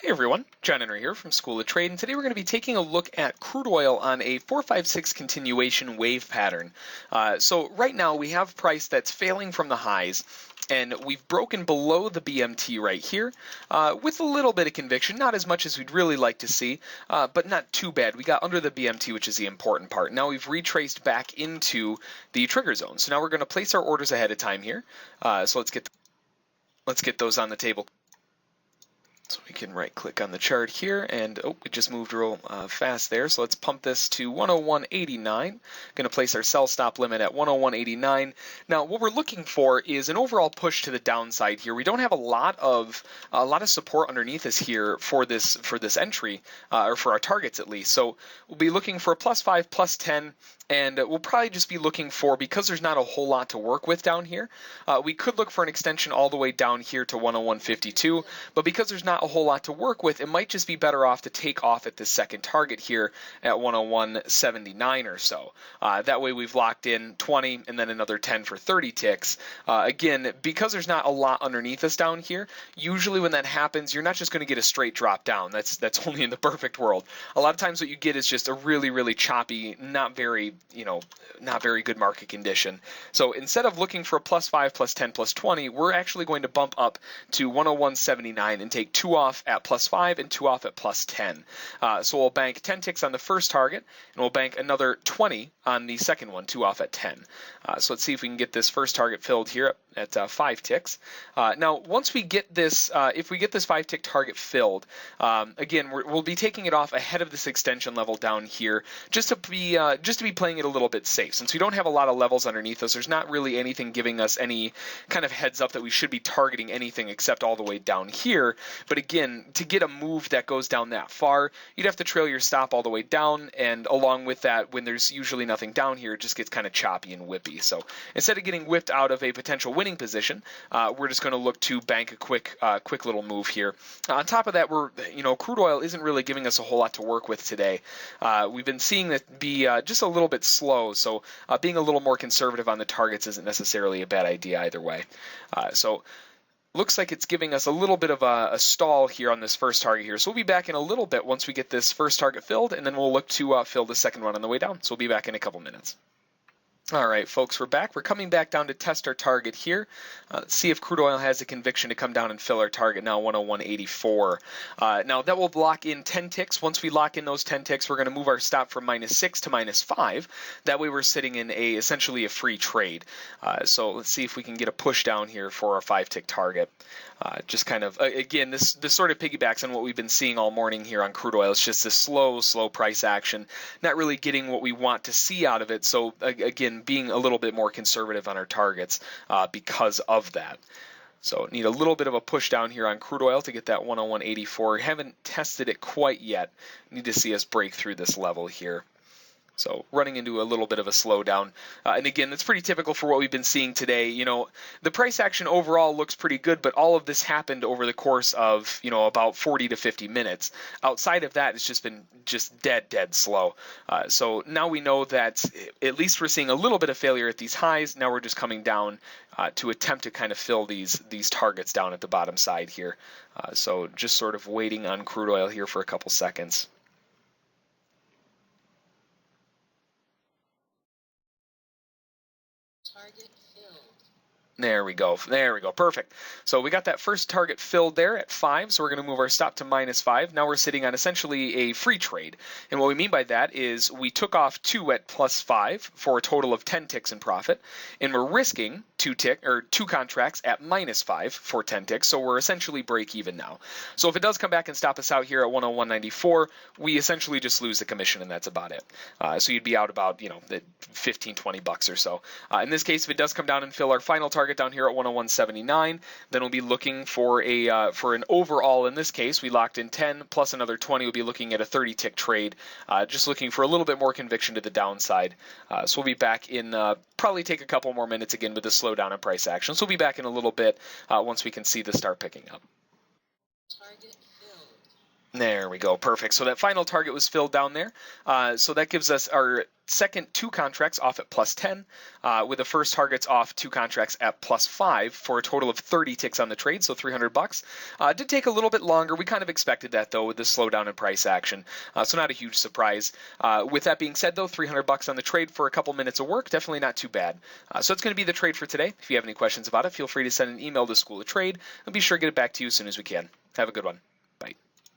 Hey everyone, John Henry here from School of Trade, and today we're going to be taking a look at crude oil on a 456 continuation wave pattern. So right now we have price that's failing from the highs, and we've broken below the BMT right here with a little bit of conviction, not as much as we'd really like to see, but not too bad. We got under the BMT, which is the important part. Now we've retraced back into the trigger zone. So now we're going to place our orders ahead of time here. So let's get those on the table. So we can right click on the chart here, and oh, we just moved real fast there. So let's pump this to 101.89. Going to place our sell stop limit at 101.89. Now what we're looking for is an overall push to the downside here. We don't have a lot of support underneath us here for this entry, or for our targets at least. So we'll be looking for a +5, +10. And we'll probably just be looking for, because there's not a whole lot to work with down here, we could look for an extension all the way down here to 101.52, but because there's not a whole lot to work with, it might just be better off to take off at this second target here at 101.79 or so. That way we've locked in 20 and then another 10 for 30 ticks. Again, because there's not a lot underneath us down here, usually when that happens, you're not just going to get a straight drop down. That's only in the perfect world. A lot of times what you get is just a really, really choppy, not very good market condition. So instead of looking for a +5, +10, +20, we're actually going to bump up to 101.79 and take 2 off at +5 and 2 off at +10. So we'll bank 10 ticks on the first target, and we'll bank another 20 on the second one, 2 off at 10. So let's see if we can get this first target filled here at 5 ticks. Now, once we get this, if we get this 5-tick target filled, again, we'll be taking it off ahead of this extension level down here, just to be playing it a little bit safe. Since we don't have a lot of levels underneath us, there's not really anything giving us any kind of heads up that we should be targeting anything except all the way down here. But again, to get a move that goes down that far, you'd have to trail your stop all the way down, and along with that, when there's usually nothing down here, it just gets kind of choppy and whippy. So instead of getting whipped out of a potential winning position, we're just going to look to bank a quick little move here. On top of that, crude oil isn't really giving us a whole lot to work with today. We've been seeing that be just a little bit slow, so being a little more conservative on the targets isn't necessarily a bad idea either way. So looks like it's giving us a little bit of a stall here on this first target here. So we'll be back in a little bit once we get this first target filled, and then we'll look to fill the second one on the way down. So we'll be back in a couple minutes. All right, folks, we're back. We're coming back down to test our target here. Let's see if crude oil has a conviction to come down and fill our target now, 101.84. Now, that will lock in 10 ticks. Once we lock in those 10 ticks, we're going to move our stop from -6 to -5. That way we're sitting in essentially a free trade. So let's see if we can get a push down here for our 5-tick target. Just kind of, again, this sort of piggybacks on what we've been seeing all morning here on crude oil. It's just this slow price action, not really getting what we want to see out of it. So again, being a little bit more conservative on our targets because of that. So need a little bit of a push down here on crude oil to get that 101.84. Haven't tested it quite yet. Need to see us break through this level here. So running into a little bit of a slowdown. And again, that's pretty typical for what we've been seeing today. The price action overall looks pretty good, but all of this happened over the course of, about 40 to 50 minutes. Outside of that, it's just been dead slow. So now we know that at least we're seeing a little bit of failure at these highs. Now we're just coming down to attempt to kind of fill these targets down at the bottom side here. So just sort of waiting on crude oil here for a couple seconds. Target filled. There we go. Perfect. So we got that first target filled there at 5. So we're going to move our stop to -5. Now we're sitting on essentially a free trade. And what we mean by that is we took off 2 at +5 for a total of 10 ticks in profit. And we're risking 2 contracts at -5 for 10 ticks. So we're essentially break even now. So if it does come back and stop us out here at 101.94, we essentially just lose the commission, and that's about it. So you'd be out about, $15, $20 or so. In this case, if it does come down and fill our final target down here at 101.79, then we'll be looking for an overall. In this case, we locked in 10 plus another 20. We'll be looking at a 30-tick trade, just looking for a little bit more conviction to the downside. So we'll be back in probably take a couple more minutes again with the slowdown in price action. So we'll be back in a little bit once we can see this start picking up. Target filled. There we go. Perfect. So that final target was filled down there. So that gives us our second two contracts off at plus 10, with the first targets off two contracts at plus 5 for a total of 30 ticks on the trade, so $300. Did take a little bit longer. We kind of expected that though with the slowdown in price action, so not a huge surprise. With that being said though, $300 on the trade for a couple minutes of work, definitely not too bad. So it's going to be the trade for today. If you have any questions about it, feel free to send an email to School of Trade. We'll be sure to get it back to you as soon as we can. Have a good one.